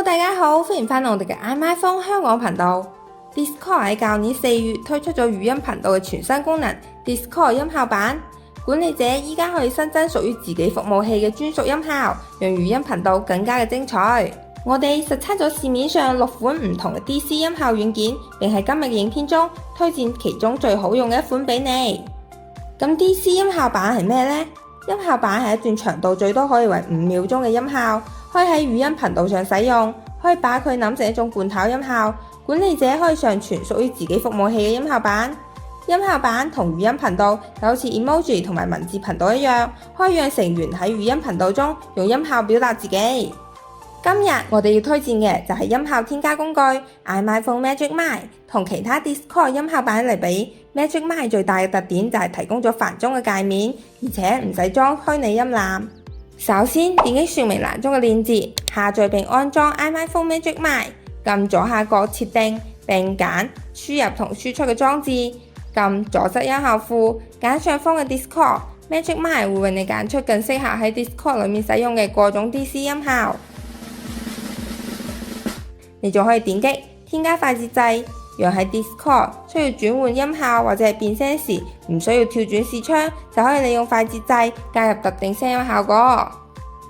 Hello， 大家好，歡迎翻到我哋嘅 iMyphone 香港頻道。Discord 喺舊年4月推出咗語音頻道嘅全新功能 Discord 音效版，管理者依家可以新增屬於自己服務器嘅專屬音效，讓語音頻道更加嘅精彩。我哋實測咗市面上6款唔同嘅 DC 音效軟件，並喺今日嘅影片中推薦其中最好用嘅一款俾你。咁 DC 音效版係咩呢？音效版係一段長度最多可以為5秒鐘嘅音效，可以喺語音頻道上使用，可以把佢諗成一種罐頭音效。管理者可以上傳屬於自己服務器嘅音效版。音效版同語音頻道就好似 emoji 同埋文字頻道一樣，可以讓成員喺語音頻道中用音效表達自己。今日我哋要推薦嘅就係音效添加工具 iMyphone Magic Mic。同其他 Discord 音效版嚟比， Magic Mic 最大嘅特點就係提供咗繁中嘅界面，而且唔使裝虛擬音欄。首先點擊說明欄中嘅鏈接，下載並安裝 iMyphone Magic Mic， 撳左下角設定並揀輸入同輸出嘅裝置，撳左側音效庫，揀上方嘅 Discord Magic Mic 會為你揀出更適合喺 Discord 裏面使用嘅各種 DC 音效。你仲可以點擊添加快捷掣，讓喺 Discord 需要轉換音效或者係變聲時，唔需要跳轉視窗，就可以利用快捷掣加入特定聲音效果。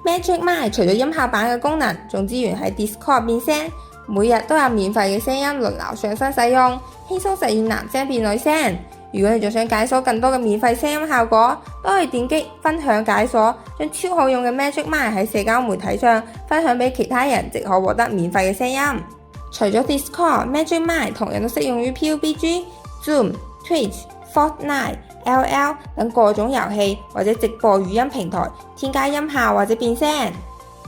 Magic Mic 除咗音效版嘅功能，仲支援喺 Discord 變聲，每日都有免費嘅聲音輪流上身使用，輕鬆實現男聲變女聲。如果你仲想解鎖更多嘅免費聲音效果，都可以點擊分享解鎖，將超好用嘅 Magic Mic 喺社交媒體上分享俾其他人，即可獲得免費嘅聲音。除咗 Discord、Magic Mic 同樣都適用於 PUBG、Zoom、Twitch、Fortnite、LL 等各種遊戲或者直播語音平台，添加音效或者變聲。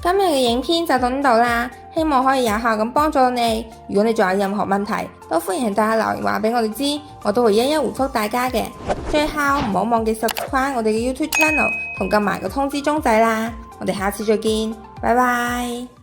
今日嘅影片就到呢度啦，希望可以有效咁幫助到你。如果你仲有任何問題，都歡迎大家留言話俾我哋知，我都會一一回覆大家嘅。最後唔好忘記 subscribe 我哋嘅 YouTube channel 同撳埋個通知鐘仔啦。我哋下次再見，拜拜。